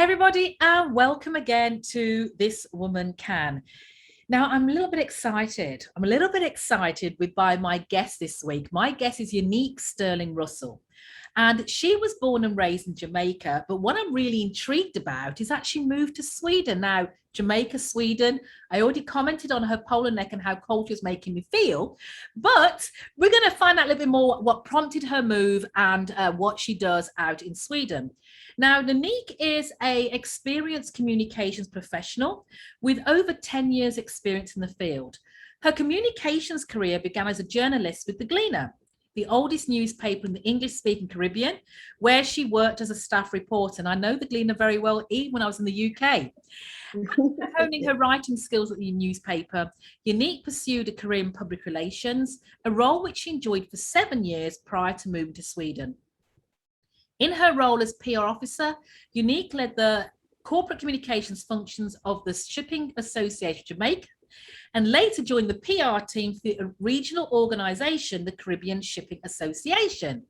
Hey everybody, and welcome again to This Woman Can. Now, I'm a little bit excited. By my guest this week. My guest is Yahneake Sterling Russell. And she was born and raised in Jamaica. But what I'm really intrigued about is actually moved to Sweden. Now, Jamaica, Sweden. I already commented on her polar neck and how cold she was making me feel. But we're going to find out a little bit more what prompted her move and what she does out in Sweden. Now, Yahneake is an experienced communications professional with over 10 years experience in the field. Her communications career began as a journalist with The Gleaner, the oldest newspaper in the English-speaking Caribbean, where she worked as a staff reporter. And I know The Gleaner very well, even when I was in the UK. After honing her writing skills at the newspaper, Yahneake pursued a career in public relations, a role which she enjoyed for 7 years prior to moving to Sweden. In her role as PR officer, Yahneake led the corporate communications functions of the Shipping Association of Jamaica, and later joined the PR team for the regional organization, the Caribbean Shipping Association.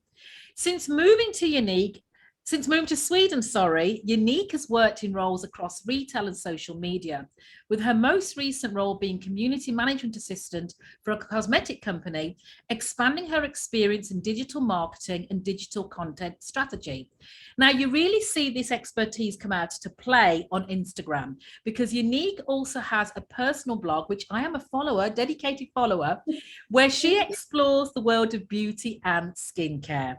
Since moving to Sweden, Yahneake has worked in roles across retail and social media, with her most recent role being community management assistant for a cosmetic company, expanding her experience in digital marketing and digital content strategy. Now, you really see this expertise come out to play on Instagram, because Yahneake also has a personal blog, which I am a follower, dedicated follower, where she explores the world of beauty and skincare.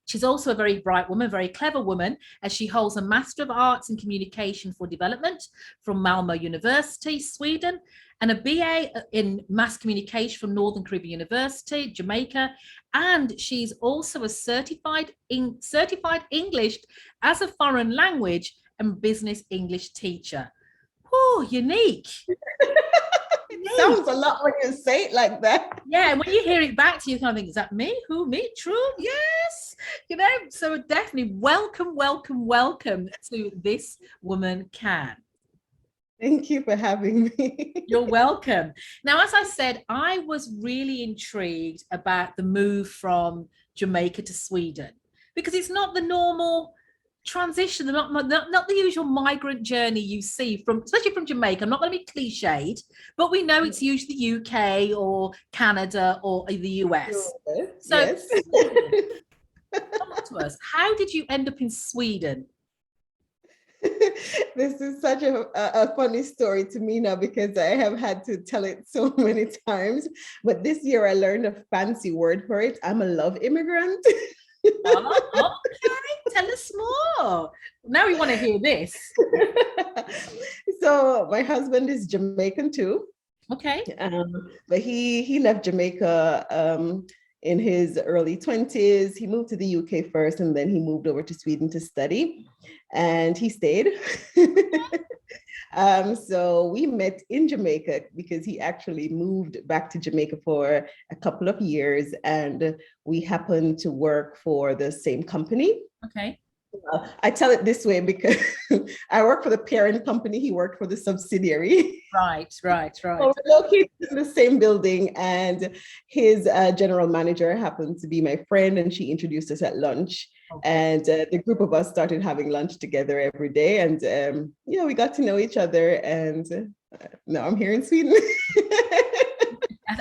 She's also a very bright woman, very clever woman, as she holds a Master of Arts in Communication for Development from Malmö University, Sweden, and a BA in Mass Communication from Northern Caribbean University, Jamaica. And she's also a certified English as a foreign language and business English teacher. Oh, Yahneake. Sounds a lot when you say it like that. Yeah, and when you hear it back to you, kind of think, is that me? Who, me? True? Yes. So definitely welcome to This Woman Can. Thank you for having me. You're welcome. Now, as I said, I was really intrigued about the move from Jamaica to Sweden, because it's not the normal transition, not the usual migrant journey you see especially from Jamaica. I'm not going to be cliched, but we know it's usually the UK or Canada or the US. So yes. Talk to us. How did you end up in Sweden? This is such a funny story to me now, because I have had to tell it so many times. But this year I learned a fancy word for it. I'm a love immigrant. Oh, okay, tell us more. Now we want to hear this. So my husband is Jamaican too. Okay. But he left Jamaica in his early 20s. He moved to the UK first, and then he moved over to Sweden to study, and he stayed. So we met in Jamaica because he actually moved back to Jamaica for a couple of years, and we happened to work for the same company. Okay. I tell it this way because I work for the parent company. He worked for the subsidiary. Right. So we're located in the same building, and his general manager happened to be my friend, and she introduced us at lunch. Okay. And the group of us started having lunch together every day, and we got to know each other. And now I'm here in Sweden.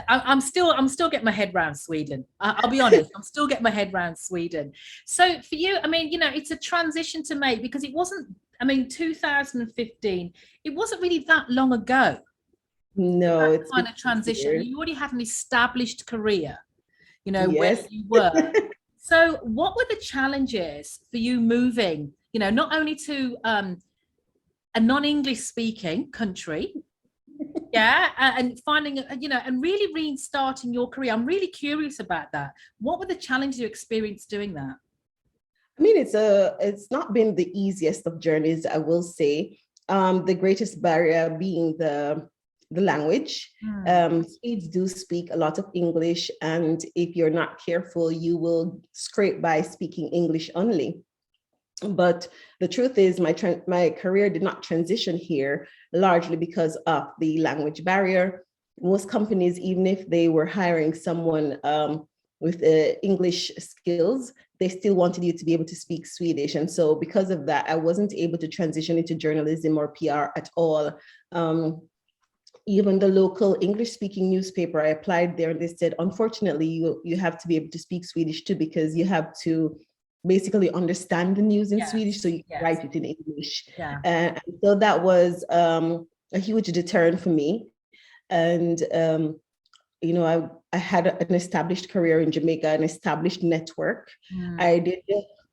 I'm still getting my head around Sweden. I'll be honest, I'm still getting my head around Sweden. So for you, I mean, it's a transition to make, because it wasn't, 2015, it wasn't really that long ago. No, it's kind of transition. Weird. You already had an established career, yes. Where you were. So what were the challenges for you moving, not only to a non-English speaking country, and finding, and really restarting your career? I'm really curious about that. What were the challenges you experienced doing that? It's not been the easiest of journeys, I will say. The greatest barrier being the language. Swedes do speak a lot of English, and if you're not careful, you will scrape by speaking English only. But the truth is, my career did not transition here largely because of the language barrier. Most companies, even if they were hiring someone with English skills, they still wanted you to be able to speak Swedish. And so because of that, I wasn't able to transition into journalism or PR at all. Even the local English-speaking newspaper, I applied there and they said, unfortunately, you have to be able to speak Swedish too, because you have to basically understand the news in Swedish, so you can write it in English. And so that was a huge deterrent for me. And you know, I had an established career in Jamaica, an established network. I did,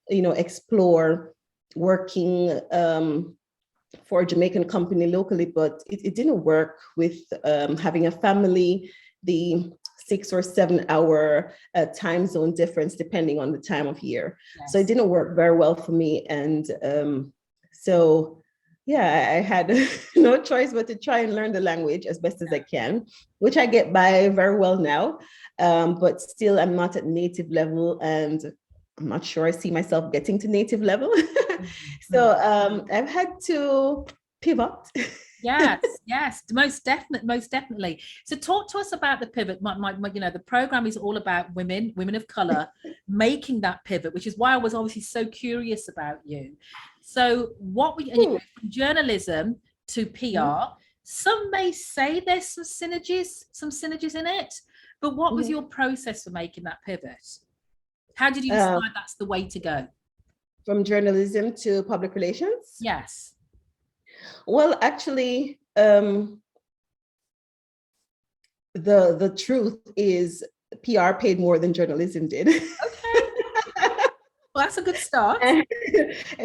you know, explore working for a Jamaican company locally, but it didn't work with having a family, the 6 or 7 hour time zone difference, depending on the time of year. So it didn't work very well for me. And so, yeah, I had no choice but to try and learn the language as best as I can, which I get by very well now. But still, I'm not at native level, and I'm not sure I see myself getting to native level. So I've had to pivot. Yes, most definitely. So talk to us about the pivot. My you know, the program is all about women of color making that pivot, which is why I was obviously so curious about you. So what we, and you go from journalism to PR. Some may say there's some synergies in it, but what was your process for making that pivot? How did you decide that's the way to go? From journalism to public relations? Yes. Well, actually, the truth is PR paid more than journalism did. Okay. Well, that's a good start.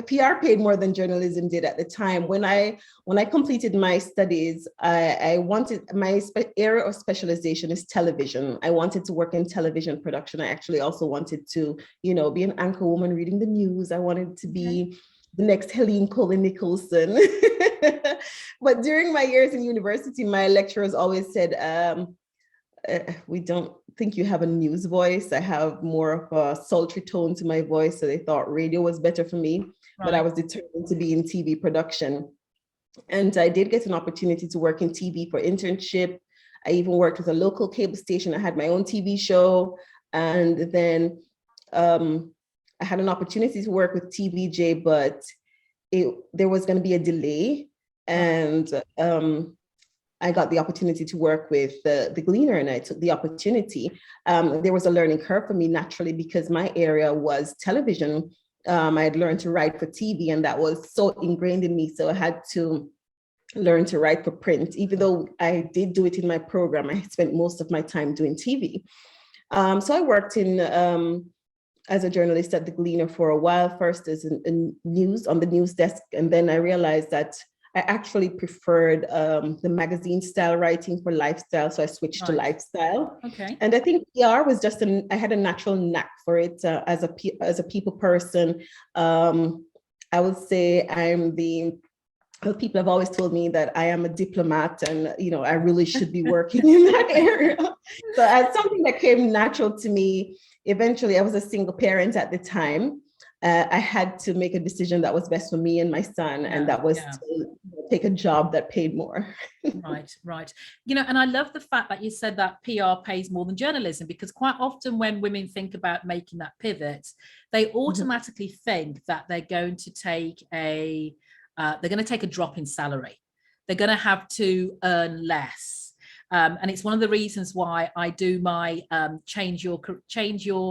PR paid more than journalism did at the time. When I completed my studies, I wanted, my area of specialization is television. I wanted to work in television production. I actually also wanted to, you know, be an anchor woman reading the news. I wanted to be the next Helene Colin Nicholson. But during my years in university, my lecturers always said, we don't think you have a news voice. I have more of a sultry tone to my voice. So they thought radio was better for me, but I was determined to be in TV production. And I did get an opportunity to work in TV for internship. I even worked with a local cable station. I had my own TV show. And then I had an opportunity to work with TVJ, but there was going to be a delay. And I got the opportunity to work with the Gleaner, and I took the opportunity. There was a learning curve for me naturally because my area was television. I had learned to write for TV, and that was so ingrained in me. So I had to learn to write for print. Even though I did do it in my program, I spent most of my time doing TV. So I worked in as a journalist at the Gleaner for a while, first as a news on the news desk, and then I realized that I actually preferred the magazine style writing for lifestyle. So I switched to lifestyle. Okay. And I think PR was just I had a natural knack for it as a people person. I would say people have always told me that I am a diplomat and, you know, I really should be working in that area. So as something that came natural to me, eventually I was a single parent at the time. I had to make a decision that was best for me and my son, and that was to take a job that paid more. Right. You know, and I love the fact that you said that PR pays more than journalism, because quite often when women think about making that pivot, they automatically think that they're going to take a drop in salary. They're going to have to earn less. And it's one of the reasons why I do my change your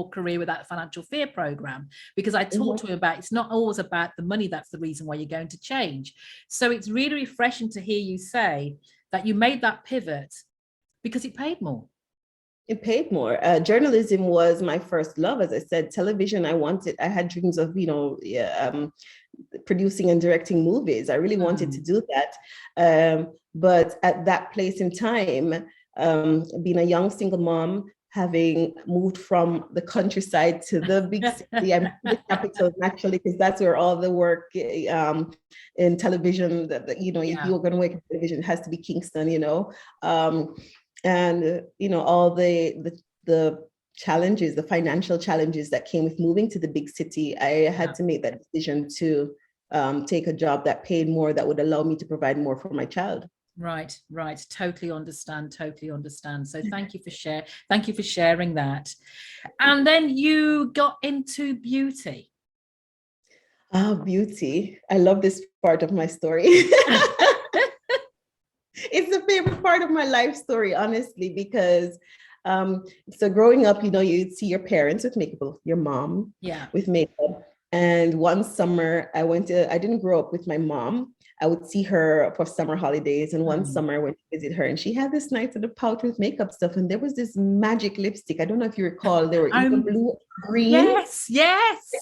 career without financial fear program, because I talk to him about it's not always about the money that's the reason why you're going to change. So it's really refreshing to hear you say that you made that pivot because it paid more. It paid more. Journalism was my first love. As I said, television, I had dreams of, you know, producing and directing movies. I really wanted to do that. But at that place in time, being a young single mom, having moved from the countryside to the big city, I'm the capital naturally, because that's where all the work in television, you know, if you're going to work in television, it has to be Kingston, you know. And, you know, all the challenges, the financial challenges that came with moving to the big city, I had to make that decision to take a job that paid more, that would allow me to provide more for my child. Right, right. Totally understand. Totally understand. So thank you for sharing that. And then you got into beauty. Ah, beauty. I love this part of my story. It's the favorite part of my life story, honestly, because so growing up, you'd see your parents with makeup, your mom Yeah. with makeup. And one summer I didn't grow up with my mom. I would see her for summer holidays. And one Mm. summer I went to visit her and she had this nice little pouch with makeup stuff. And there was this magic lipstick. I don't know if you recall, they were either I'm blue or green. yes, yes.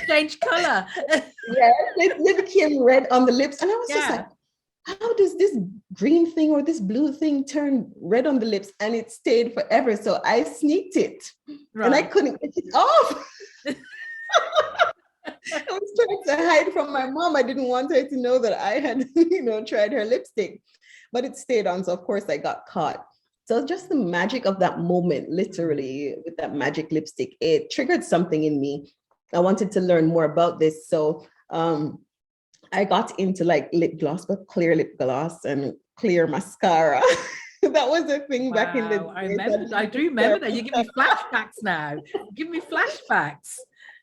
Change color. Yeah, it became red on the lips. And I was just like, Yeah. how does this green thing or this blue thing turn red on the lips? And it stayed forever. So I sneaked it and I Right. couldn't get it off. I was trying to hide from my mom. I didn't want her to know that I had, tried her lipstick, but it stayed on. So of course I got caught. So just the magic of that moment, literally with that magic lipstick, it triggered something in me. I wanted to learn more about this. So I got into like lip gloss, but clear lip gloss and clear mascara. That was a thing back in the Wow. days. I do remember that. You give me flashbacks now. Give me flashbacks.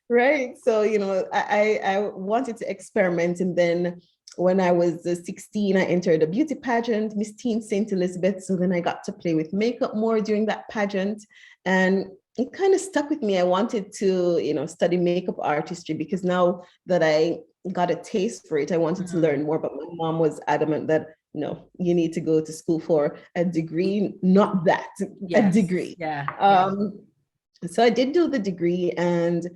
Right. So, I wanted to experiment. And then when I was 16, I entered a beauty pageant, Miss Teen St. Elizabeth. So then I got to play with makeup more during that pageant. And it kind of stuck with me. I wanted to, study makeup artistry because now that I got a taste for it, I wanted to learn more. But my mom was adamant that, no, you need to go to school for a degree, not that, a Yes. degree. Yeah. So I did do the degree. And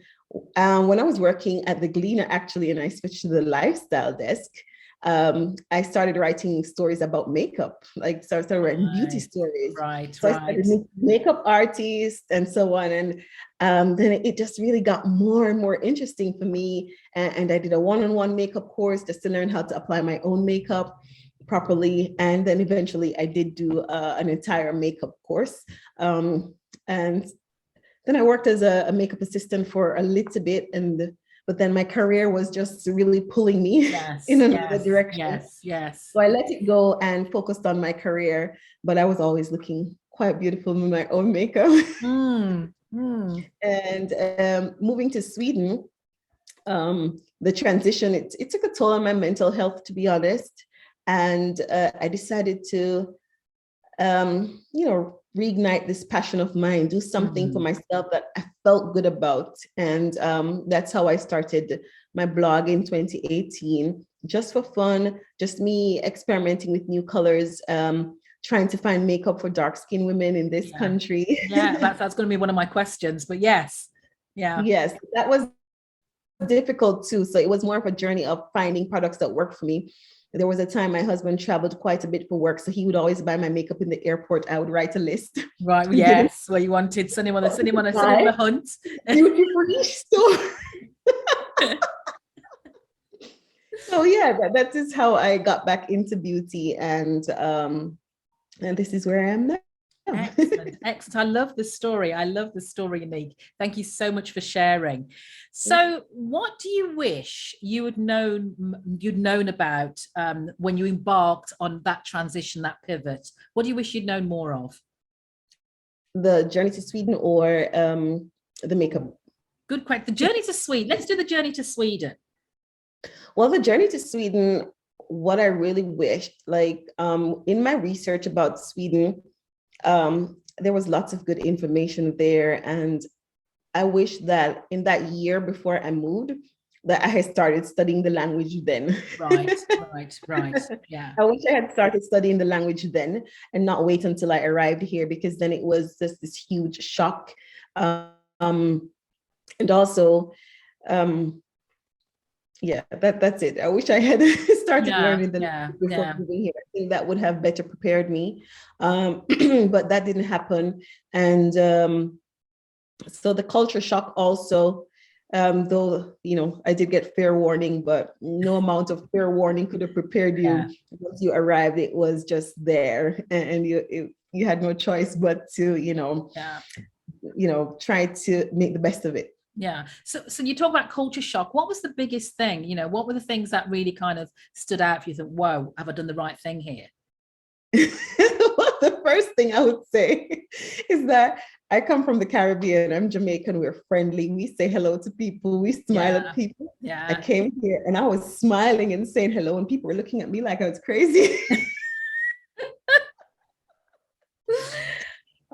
when I was working at the Gleaner, actually, and I switched to the lifestyle desk, I started writing stories about makeup. So I started writing beauty stories. Right. So I started makeup artist and so on. And then it just really got more and more interesting for me. And I did a one-on-one makeup course just to learn how to apply my own makeup properly. And then eventually I did do an entire makeup course. And then I worked as a makeup assistant for a little bit, but then my career was just really pulling me in another direction. Yes. So I let it go and focused on my career, but I was always looking quite beautiful in my own makeup. And moving to Sweden, the transition, it took a toll on my mental health, to be honest. And I decided to, reignite this passion of mine, do something for myself that I felt good about. And that's how I started my blog in 2018, just for fun, just me experimenting with new colors, trying to find makeup for dark-skinned women in this country. Yeah, that's going to be one of my questions, but yes. Yeah. Yes, that was difficult too. So it was more of a journey of finding products that work for me. There was a time my husband traveled quite a bit for work, so he would always buy my makeup in the airport. I would write a list. Right. Yes. Where you wanted send him on a hunt. Duty free store. So yeah, that is how I got back into beauty, and this is where I am now. Excellent. I love the story. Yahneake. Thank you so much for sharing. So what do you wish you'd known about when you embarked on that transition, that pivot? What do you wish you'd known more of? The journey to Sweden or the makeup? Good question. The journey to Sweden. Let's do the journey to Sweden. Well, the journey to Sweden, what I really wished, in my research about Sweden, there was lots of good information there. And I wish that in that year before I moved, that I had started studying the language then. Right. Yeah. I wish I had started studying the language then and not wait until I arrived here, because then it was just this huge shock. And also, that's it. I wish I had started learning the language before moving here. I think that would have better prepared me. But that didn't happen. And so the culture shock also, though, I did get fair warning, but no amount of fair warning could have prepared you. Once you arrived, it was just there, and you had no choice but to, try to make the best of it. Yeah. So you talk about culture shock. What was the biggest thing? What were the things that really kind of stood out for you? Think, whoa, have I done the right thing here? Well, the first thing I would say is that I come from the Caribbean. I'm Jamaican. We're friendly. We say hello to people. We smile at Yeah. people. I Yeah. came here and I was smiling and saying hello, and people were looking at me like I was crazy.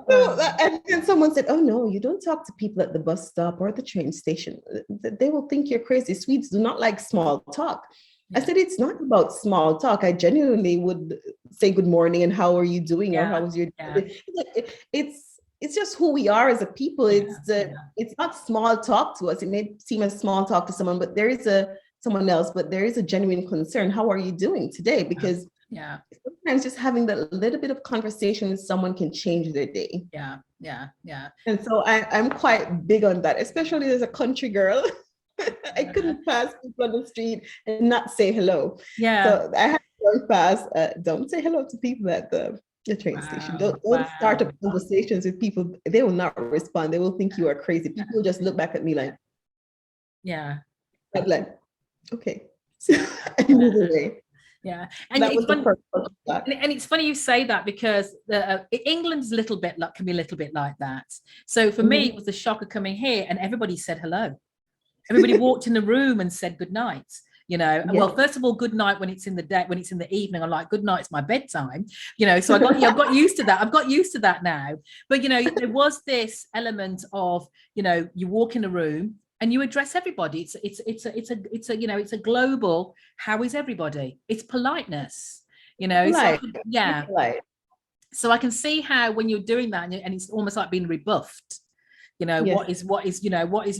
So, and then someone said, "Oh no, you don't talk to people at the bus stop or the train station. They will think you're crazy. Swedes do not like small talk." I said, "It's not about small talk. I genuinely would say good morning and how are you doing or how was your day?" It's just who we are as a people. It's not small talk to us. It may seem as small talk to someone, but there is someone else, but there is a genuine concern. How are you doing today? Because sometimes just having that little bit of conversation with someone can change their day. Yeah. And so I'm quite big on that, especially as a country girl. I couldn't pass people on the street and not say hello. So I had to learn fast. Don't say hello to people at the train station. Don't start up conversations with people. They will not respond. They will think you are crazy. People will just look back at me like, I'm like, okay. And move away. Yeah, and it's funny you say that because England's a little bit can be a little bit like that. So for me, it was the shock of coming here, and everybody said hello. Everybody walked in the room and said good night. You know, well, first of all, good night when it's in the day, when it's in the evening. I'm like, good night's my bedtime. You know, so I've got used to that. I've got used to that now. But you know, there was this element of, you know, you walk in a room and you address everybody. It's a global. How is everybody? It's politeness, you know. So I can see how when you're doing that and it's almost like being rebuffed, you know, what is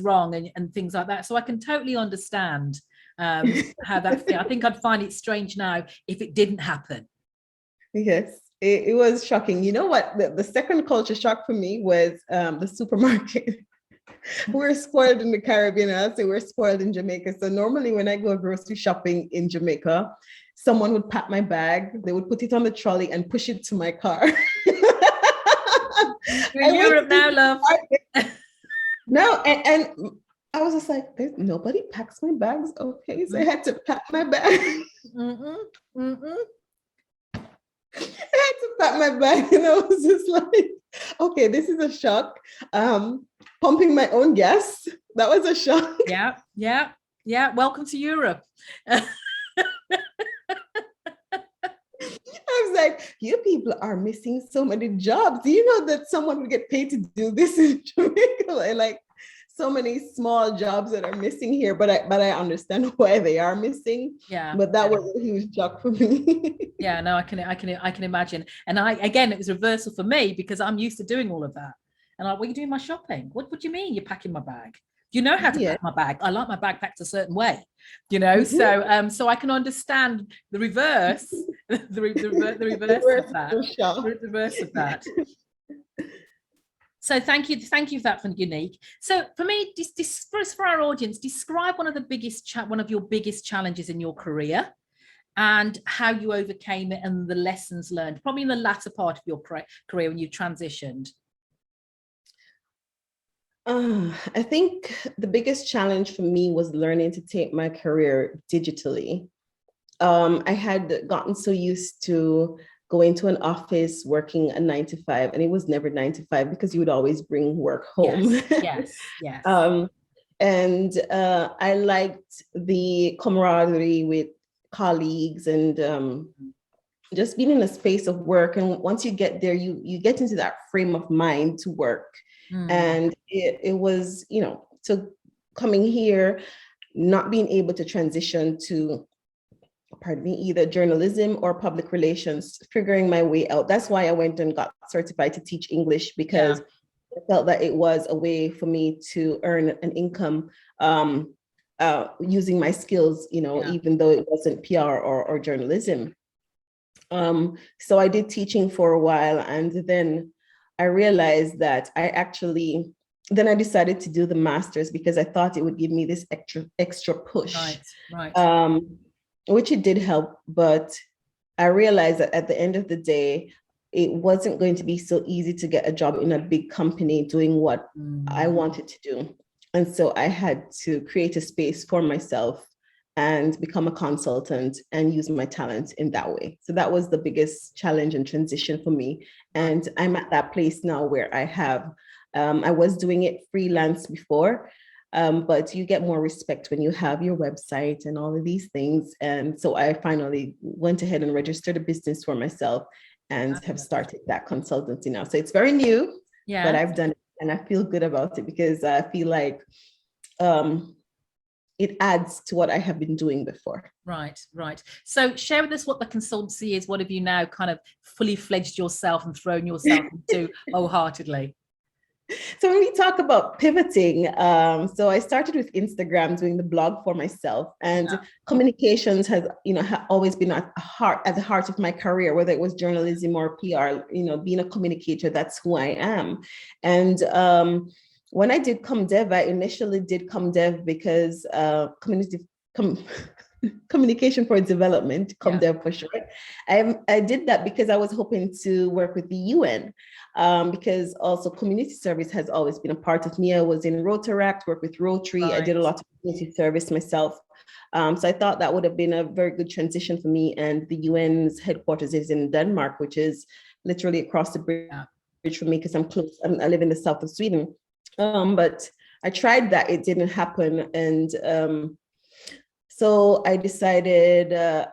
wrong and things like that. So I can totally understand how that feels. I think I'd find it strange now if it didn't happen. Yes. It was shocking. You know what? The second culture shock for me was the supermarket. We're spoiled in the Caribbean. I'll say we're spoiled in Jamaica. So normally when I go grocery shopping in Jamaica, someone would pack my bag, they would put it on the trolley and push it to my car. You're in Europe now, love. No, and I was just like, nobody packs my bags. Okay, so I had to pack my bag. I had to pack my bag, and I was just like, okay, this is a shock. Pumping my own gas, that was a shock. Yeah. Welcome to Europe. I was like, you people are missing so many jobs. Do you know that someone would get paid to do this in Jamaica? Like so many small jobs that are missing here, but I understand why they are missing. But that was a huge shock for me. No, I can imagine. And it was reversal for me because I'm used to doing all of that. And like, what are you doing my shopping? What do you mean you're packing my bag? Do you know how to pack my bag? I like my bag packed a certain way, you know. So I can understand the reverse, the reverse of that. So thank you for that, for Yahneake. So for me, for our audience, describe one of your biggest challenges in your career, and how you overcame it, and the lessons learned, probably in the latter part of your career when you transitioned. I think the biggest challenge for me was learning to take my career digitally. I had gotten so used to going to an office, working a 9 to 5, and it was never 9 to 5 because you would always bring work home. Yes. And I liked the camaraderie with colleagues and just being in a space of work. And once you get there, you get into that frame of mind to work. And it was, you know, so coming here, not being able to transition to, either journalism or public relations, figuring my way out. That's why I went and got certified to teach English, because I felt that it was a way for me to earn an income using my skills, you know, even though it wasn't PR or journalism. So I did teaching for a while, and then I realized that then I decided to do the master's because I thought it would give me this extra push. Right. Which it did help, but I realized that at the end of the day, it wasn't going to be so easy to get a job in a big company doing what I wanted to do. And so I had to create a space for myself and become a consultant and use my talent in that way. So that was the biggest challenge and transition for me. And I'm at that place now where I was doing it freelance before, but you get more respect when you have your website and all of these things. And so I finally went ahead and registered a business for myself and have started that consultancy now. So it's very new, but I've done it and I feel good about it because I feel like it adds to what I have been doing before. Right. So share with us what the consultancy is. What have you now kind of fully fledged yourself and thrown yourself into wholeheartedly? So when we talk about pivoting, so I started with Instagram, doing the blog for myself, and communications has, always been at the heart of my career, whether it was journalism or PR. Being a communicator, that's who I am. And when I did ComDev, I initially did ComDev because communication for development, ComDev for short. I did that because I was hoping to work with the UN, because also community service has always been a part of me. I was in Rotaract, worked with Rotary. Right. I did a lot of community service myself. So I thought that would have been a very good transition for me. And the UN's headquarters is in Denmark, which is literally across the bridge for me because I'm close. I live in the south of Sweden. But I tried that, it didn't happen. And so I decided,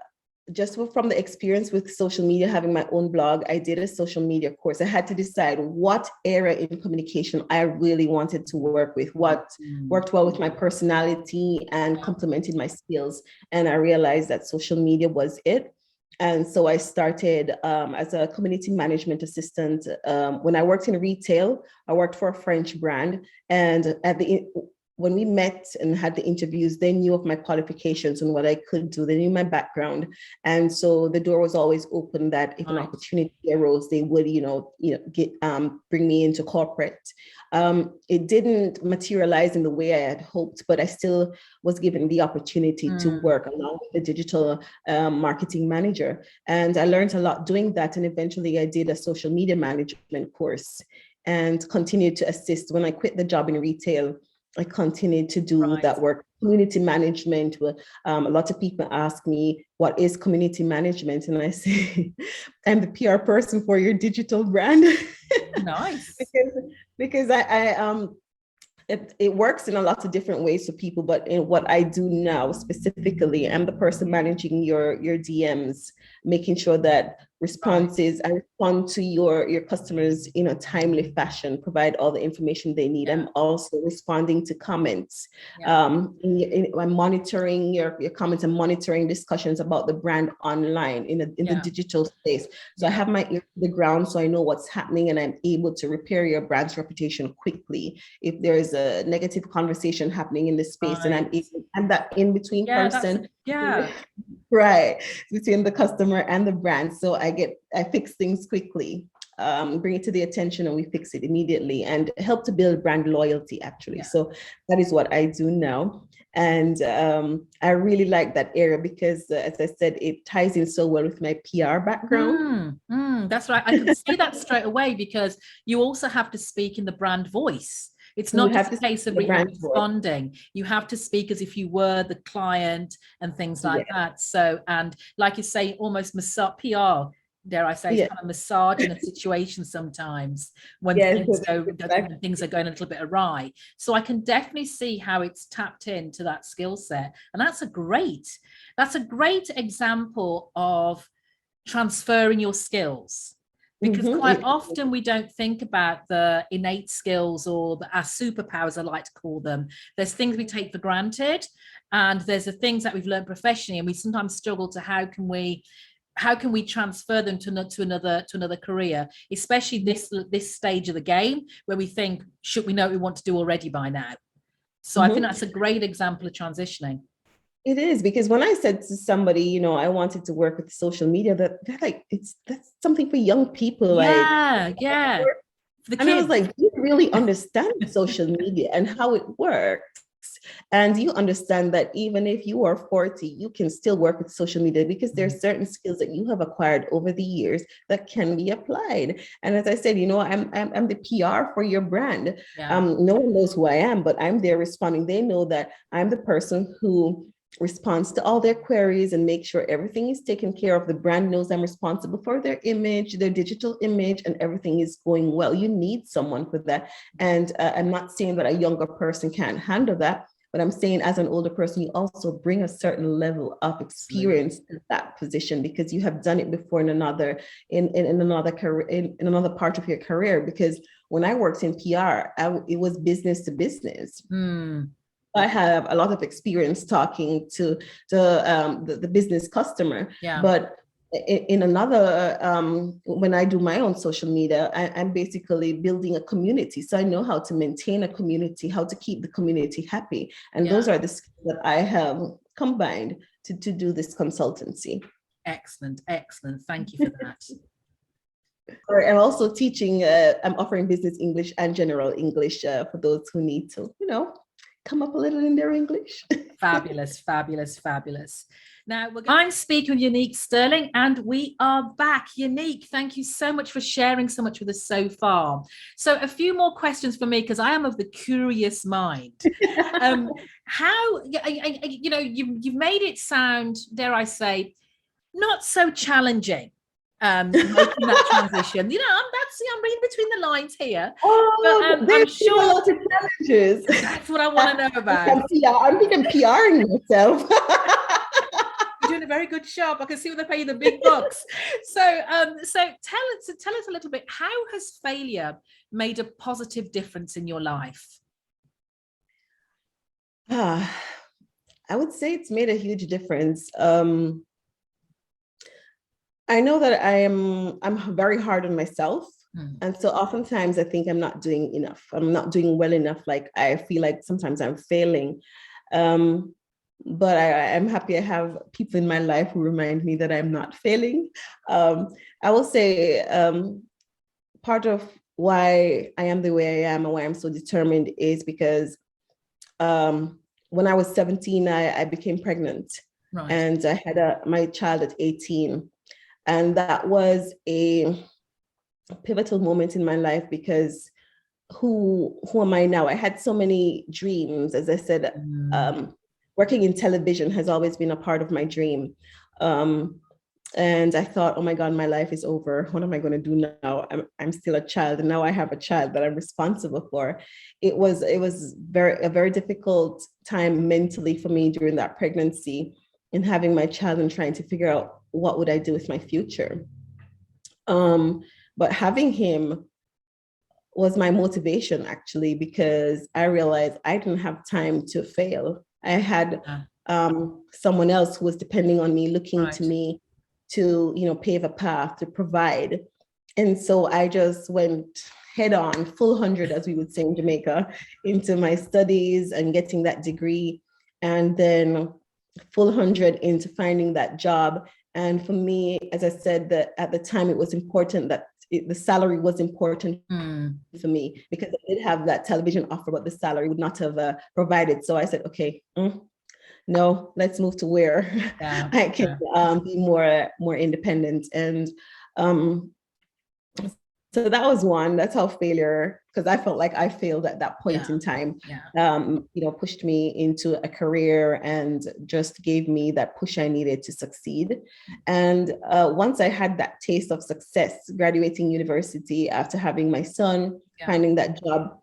just from the experience with social media, having my own blog, I did a social media course. I had to decide what area in communication I really wanted to work with, what worked well with my personality and complemented my skills. And I realized that social media was it. And so I started as a community management assistant. When I worked in retail, I worked for a French brand. And when we met and had the interviews, they knew of my qualifications and what I could do. They knew my background. And so the door was always open that if an opportunity arose, they would, bring me into corporate. It didn't materialize in the way I had hoped, but I still was given the opportunity to work along with the digital marketing manager. And I learned a lot doing that. And eventually I did a social media management course and continued to assist. When I quit the job in retail, I continued to do that work, community management. A lot of people ask me, what is community management? And I say, I'm the PR person for your digital brand. Nice. because it works in a lot of different ways for people, but in what I do now specifically, I'm the person managing your DMs, making sure that I respond to your customers in a timely fashion, provide all the information they need. I'm also responding to comments. I'm monitoring your comments and monitoring discussions about the brand online in the digital space. So I have my ear to the ground, so I know what's happening and I'm able to repair your brand's reputation quickly. If there is a negative conversation happening in the space, and I'm that in-between person. Right, between the customer and the brand. So I fix things quickly, bring it to the attention, and we fix it immediately and help to build brand loyalty, actually. So that is what I do now. And I really like that area because, as I said, it ties in so well with my PR background. That's right. I can see that straight away because you also have to speak in the brand voice. It's not just a case of responding. You have to speak as if you were the client and things like that. So, and like you say, almost PR, dare I say, it's kind of massaging a situation sometimes when things are going a little bit awry. So I can definitely see how it's tapped into that skill set. And that's a great example of transferring your skills. Because quite often we don't think about the innate skills or our superpowers, I like to call them. There's things we take for granted, and there's the things that we've learned professionally, and we sometimes struggle to how can we transfer them to another career, especially this stage of the game where we think, should we know what we want to do already by now? So I think that's a great example of transitioning. It is, because when I said to somebody, I wanted to work with social media, they're like, that's something for young people. And I was like, you really understand social media and how it works. And you understand that even if you are 40, you can still work with social media because there are certain skills that you have acquired over the years that can be applied. And as I said, I'm the PR for your brand. No one knows who I am, but I'm there responding. They know that I'm the person who responds to all their queries and make sure everything is taken care of. The brand knows I'm responsible for their image, their digital image, and everything is going well. You need someone for that. And I'm not saying that a younger person can't handle that, but I'm saying as an older person, you also bring a certain level of experience to that position because you have done it before in another career, in another part of your career. Because when I worked in PR, it was business to business. I have a lot of experience talking to the business customer, but in another, when I do my own social media, I'm basically building a community. So I know how to maintain a community, how to keep the community happy. And those are the skills that I have combined to do this consultancy. Excellent, excellent. Thank you for that. I'm also teaching, I'm offering business English and general English for those who need to, come up a little in their English. Fabulous, fabulous, fabulous. Now, I'm speaking with Yahneake Sterling, and we are back. Yahneake, thank you so much for sharing so much with us so far. So a few more questions for me, because I am of the curious mind. How, you've made it sound, dare I say, not so challenging. Making that transition, I'm reading between the lines here. But I'm sure a lot of challenges. That's what I want to know about. I'm thinking PRing myself. You're doing a very good job. I can see when they pay you the big bucks. So tell us a little bit. How has failure made a positive difference in your life? I would say it's made a huge difference. I know that I'm very hard on myself. And so oftentimes I think I'm not doing enough. I'm not doing well enough. Like I feel like sometimes I'm failing. But I'm happy I have people in my life who remind me that I'm not failing. I will say part of why I am the way I am and why I'm so determined is because when I was 17, I became pregnant. Right. And I had my child at 18. And that was a pivotal moment in my life because who am I now? I had so many dreams. As I said, working in television has always been a part of my dream. And I thought, oh my God, my life is over. What am I going to do now? I'm still a child, and now I have a child that I'm responsible for. It was a very difficult time mentally for me during that pregnancy, in having my child and trying to figure out what would I do with my future. But having him was my motivation, actually, because I realized I didn't have time to fail. I had someone else who was depending on me, looking to me to, pave a path, to provide. And so I just went head on, full 100, as we would say in Jamaica, into my studies and getting that degree. And then full 100 into finding that job. And for me, as I said, that at the time it was important that the salary was important for me, because I did have that television offer, but the salary would not have provided. So I said, okay, no, let's move to where I can be more independent. And so that was one. That's how failure, because I felt like I failed at that point in time, pushed me into a career and just gave me that push I needed to succeed. And once I had that taste of success, graduating university after having my son, finding that job,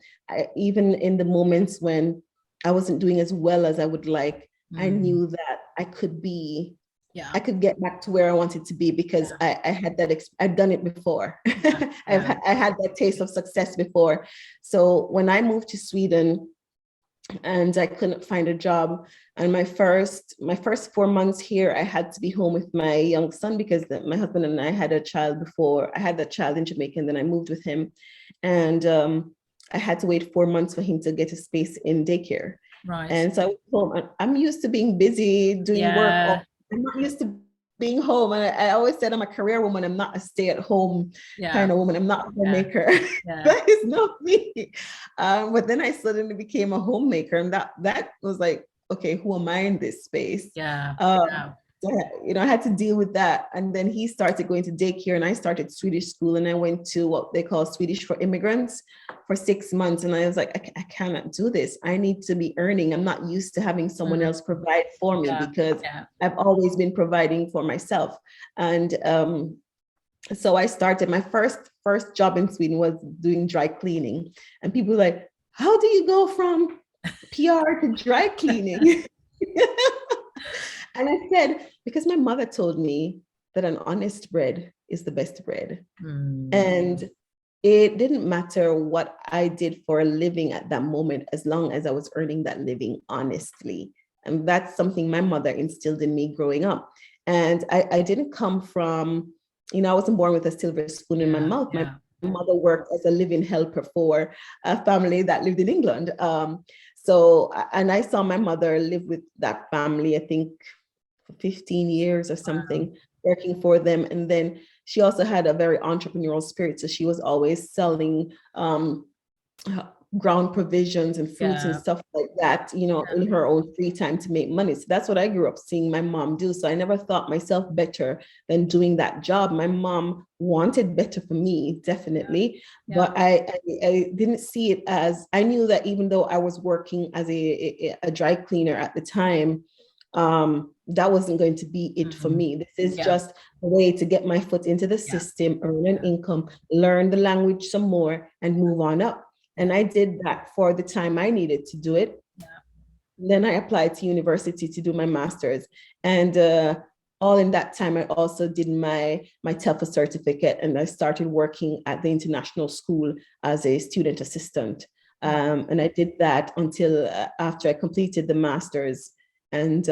even in the moments when I wasn't doing as well as I would like, I knew that I could be I could get back to where I wanted to be, because I had that, I'd done it before. I had that taste of success before. So when I moved to Sweden and I couldn't find a job, and my first 4 months here, I had to be home with my young son, because my husband and I had a child before. I had that child in Jamaica, and then I moved with him. And I had to wait 4 months for him to get a space in daycare. Right. And so I was home. I'm used to being busy, doing work. I'm not used to being home. And I always said I'm a career woman. I'm not a stay-at-home kind of woman. I'm not a homemaker. That is not me. But then I suddenly became a homemaker. And that was like, okay, who am I in this space? So, I had to deal with that. And then he started going to daycare and I started Swedish school and I went to what they call Swedish for immigrants for 6 months. And I was like, I cannot do this. I need to be earning. I'm not used to having someone else provide for me because I've always been providing for myself. And so I started my first job in Sweden was doing dry cleaning. And people were like, how do you go from PR to dry cleaning? And I said, because my mother told me that an honest bread is the best bread. And it didn't matter what I did for a living at that moment, as long as I was earning that living honestly. And that's something my mother instilled in me growing up. And I didn't come from, I wasn't born with a silver spoon in my mouth. My mother worked as a living helper for a family that lived in England. And I saw my mother live with that family, I think, 15 years or something, working for them. And then she also had a very entrepreneurial spirit. So she was always selling ground provisions and fruits and stuff like that, in her own free time to make money. So that's what I grew up seeing my mom do. So I never thought myself better than doing that job. My mom wanted better for me, definitely. But I didn't see it as, I knew that even though I was working as a dry cleaner at the time, that wasn't going to be it for me. This is just a way to get my foot into the system, earn an income, learn the language some more, and move on up. And I did that for the time I needed to do it. Then I applied to university to do my master's. And all in that time, I also did my TEFL certificate, and I started working at the international school as a student assistant. And I did that until after I completed the master's. And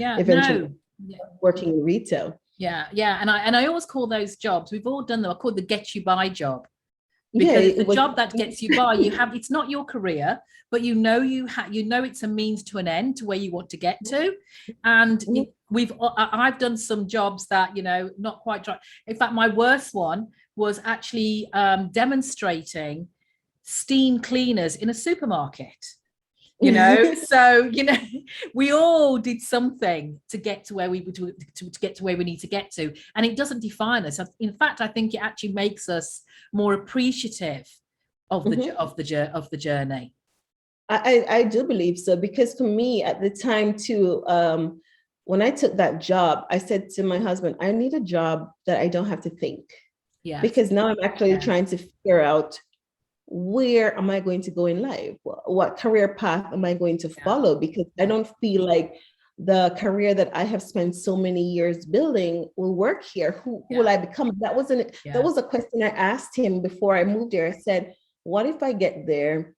eventually working in retail. And I always call those jobs, we've all done them, I call it the get you by job, because it's the job that gets you by. It's not your career, but it's a means to an end to where you want to get to. And I've done some jobs that not quite right. In fact, my worst one was actually demonstrating steam cleaners in a supermarket. So we all did something to get to where we to get to where we need to get to, and it doesn't define us. In fact, I think it actually makes us more appreciative of the journey. I do believe so, because for me at the time too, when I took that job, I said to my husband, I need a job that I don't have to think. Because now I'm actually trying to figure out, where am I going to go in life? What career path am I going to follow? Because I don't feel like the career that I have spent so many years building will work here. Who will I become? That was a question I asked him before I moved there. I said, what if I get there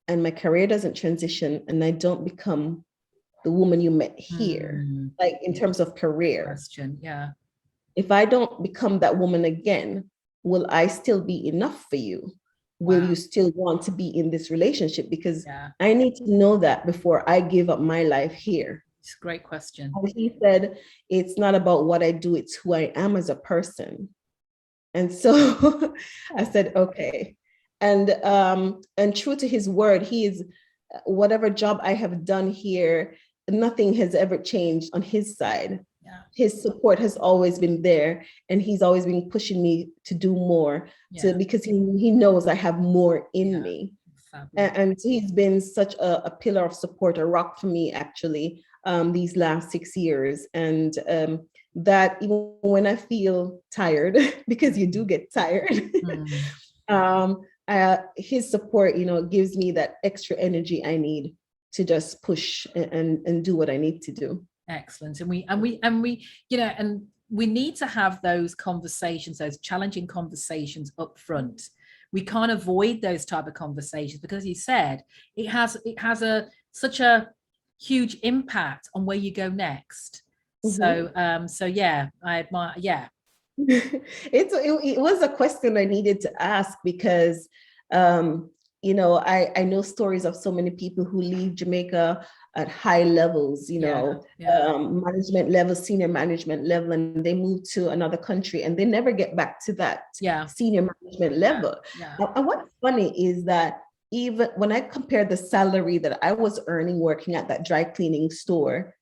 and my career doesn't transition and I don't become the woman you met here, like in terms of career? If I don't become that woman again, will I still be enough for you? Will you still want to be in this relationship? Because I need to know that before I give up my life here. It's a great question. And he said, it's not about what I do, it's who I am as a person. And so I said, okay. And true to his word, whatever job I have done here, nothing has ever changed on his side. His support has always been there, and he's always been pushing me to do more, because he knows I have more in me. And he's been such a pillar of support, a rock for me actually, these last 6 years. And that even when I feel tired, because you do get tired, his support, gives me that extra energy I need to just push and do what I need to do. Excellent. And we need to have those conversations, those challenging conversations up front. We can't avoid those type of conversations, because you said it has such a huge impact on where you go next. So I admire. It was a question I needed to ask, because I know stories of so many people who leave Jamaica at high levels, management level, senior management level, and they move to another country and they never get back to that senior management level. And what's funny is that even when I compare the salary that I was earning working at that dry cleaning store,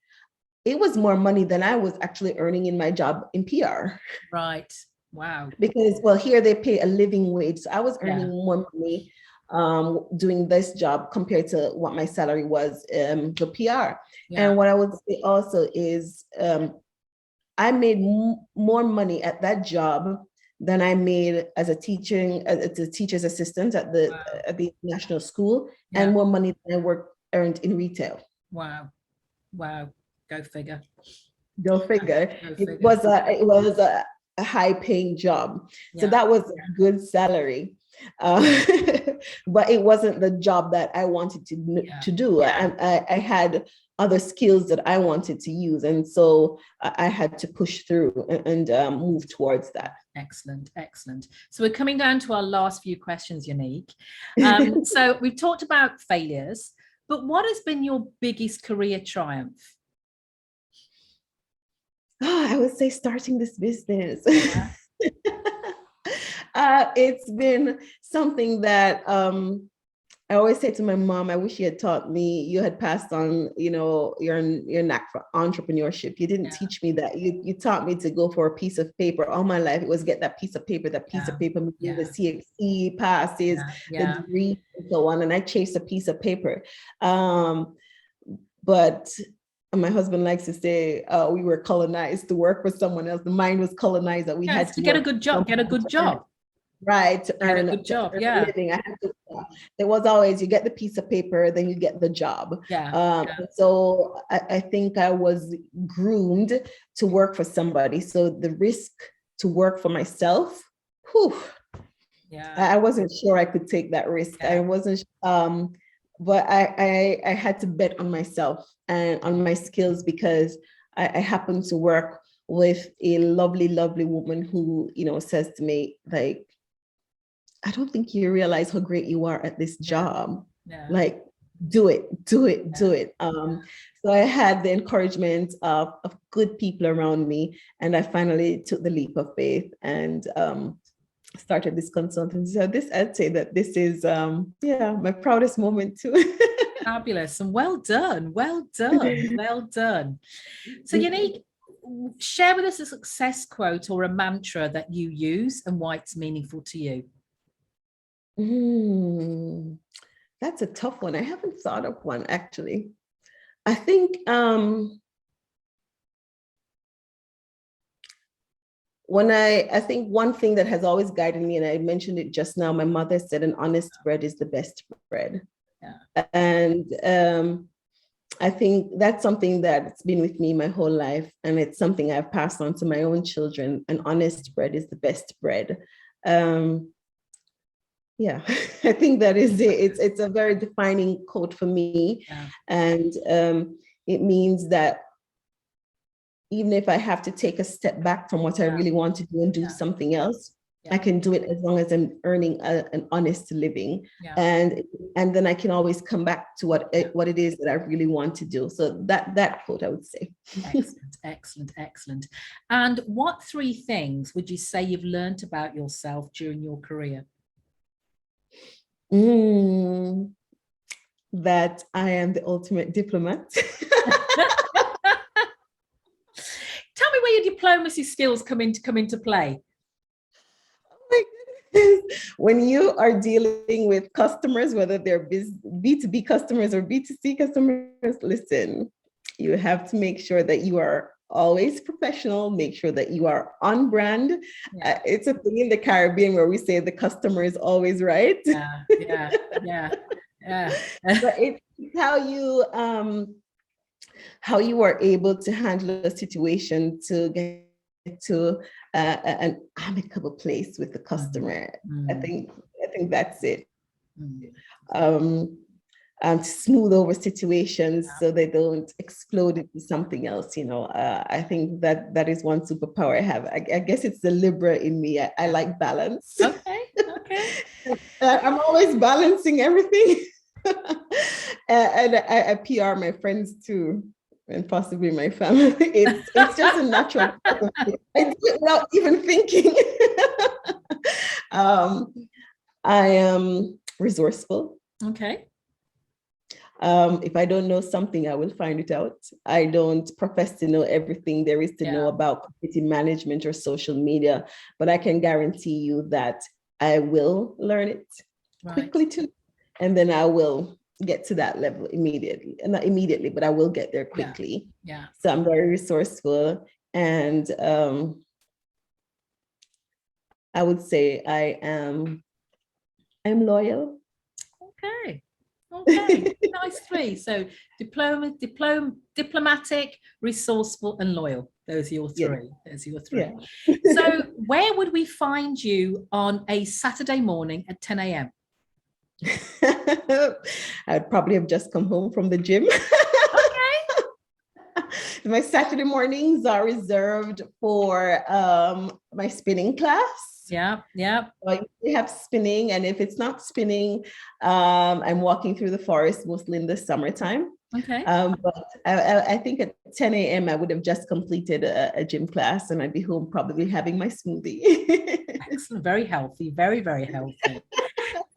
it was more money than I was actually earning in my job in PR. Right. Wow. Because, well, here they pay a living wage. So I was earning more money doing this job compared to what my salary was the PR. Yeah. And what I would say also is I made more money at that job than I made as a teacher's assistant at the national school, and more money than I earned in retail. Wow. Wow. Go figure. Go figure. It was a high paying job. So that was a good salary. But it wasn't the job that I wanted to do. I had other skills that I wanted to use. And so I had to push through and move towards that. Excellent, excellent. So we're coming down to our last few questions, Yahneake. So we've talked about failures, but what has been your biggest career triumph? I would say starting this business. It's been something that I always say to my mom, I wish you had taught me, you had passed on, your knack for entrepreneurship. You didn't teach me that. You taught me to go for a piece of paper. All my life, it was get that piece of paper, the CXC passes, the degree, and so on. And I chased a piece of paper. But my husband likes to say we were colonized to work for someone else. The mind was colonized that we had to get a good job, right, to earn a good job. A living. There was always, you get the piece of paper, then you get the job. So I think I was groomed to work for somebody. So the risk to work for myself, I wasn't sure I could take that risk. I wasn't, but I had to bet on myself and on my skills, because I happened to work with a lovely, lovely woman who, says to me, like, I don't think you realize how great you are at this job. Like, do it. So I had the encouragement of good people around me, and I finally took the leap of faith and started this consultancy. So I'd say that this is my proudest moment too. Fabulous, and well done. So Yahneake, share with us a success quote or a mantra that you use and why it's meaningful to you. That's a tough one. I haven't thought of one, actually. I think I think one thing that has always guided me, and I mentioned it just now, my mother said, an honest bread is the best bread. And I think that's something that's been with me my whole life, and it's something I've passed on to my own children. An honest bread is the best bread. I think that is it. It's a very defining quote for me. And it means that even if I have to take a step back from what I really want to do and do something else, I can do it as long as I'm earning an honest living. And then I can always come back to what it is that I really want to do. So that quote, I would say. Excellent. And what 3 things would you say you've learned about yourself during your career? That I am the ultimate diplomat. Tell me where your diplomacy skills come into play. When you are dealing with customers, whether they're B2B customers or B2C customers, listen, you have to make sure that you are always professional, make sure that you are on brand. It's a thing in the Caribbean where we say the customer is always right. But it's how you are able to handle a situation to get to an amicable place with the customer. I think that's it. To smooth over situations so they don't explode into something else. I think that is one superpower I have. I guess it's the Libra in me. I like balance. Okay. I'm always balancing everything. And I PR my friends too, and possibly my family. It's just a natural. I do it without even thinking. I am resourceful. Okay. If I don't know something, I will find it out. I don't profess to know everything there is to know about community management or social media, but I can guarantee you that I will learn it quickly too. And then I will get to that level immediately. And not immediately, but I will get there quickly. Yeah. So I'm very resourceful. And I would say I'm loyal. Okay. Nice three. So diplomatic, resourceful, and loyal. Those are your three. Those are your three. Yeah. So where would we find you on a Saturday morning at 10 a.m.? I'd probably have just come home from the gym. Okay. My Saturday mornings are reserved for my spinning class. Yeah. So I have spinning, and if it's not spinning, I'm walking through the forest, mostly in the summertime. Okay. But I think at 10 a.m. I would have just completed a gym class, and I'd be home probably having my smoothie. Excellent. Very healthy. Very, very healthy.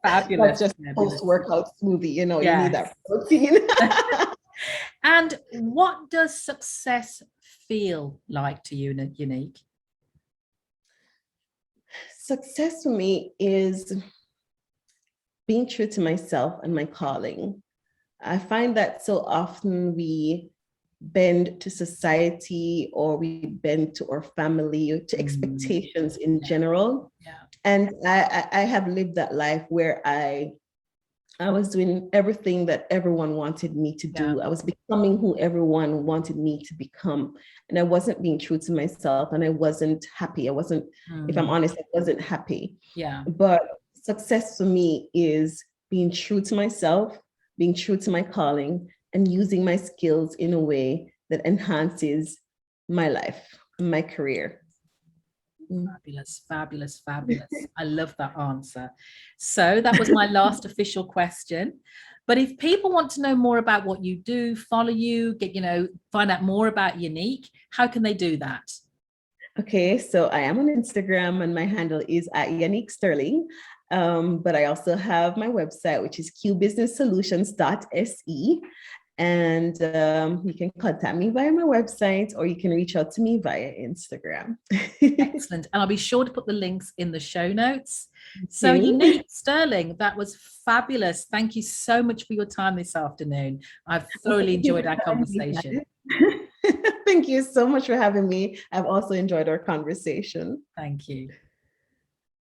Fabulous. Not just post-workout smoothie, you know, you need that protein. And what does success feel like to you, Yahneake? Success for me is being true to myself and my calling. I find that so often we bend to society, or we bend to our family, to expectations in general. Yeah. And I have lived that life where I was doing everything that everyone wanted me to do. Yeah. I was becoming who everyone wanted me to become. And I wasn't being true to myself, and I wasn't happy. I wasn't, if I'm honest, I wasn't happy. Yeah. But success for me is being true to myself, being true to my calling, and using my skills in a way that enhances my life, my career. Fabulous, fabulous, fabulous. I love that answer. So that was my last official question. But if people want to know more about what you do, follow you, find out more about Yahneake, how can they do that? Okay, so I am on Instagram, and my handle is at Yahneake Sterling. But I also have my website, which is qbusinesssolutions.se. And you can contact me via my website, or you can reach out to me via Instagram. Excellent. And I'll be sure to put the links in the show notes. So Yahneake Sterling, that was fabulous. Thank you so much for your time this afternoon. I've thoroughly enjoyed our conversation. Thank you so much for having me. I've also enjoyed our conversation. Thank you.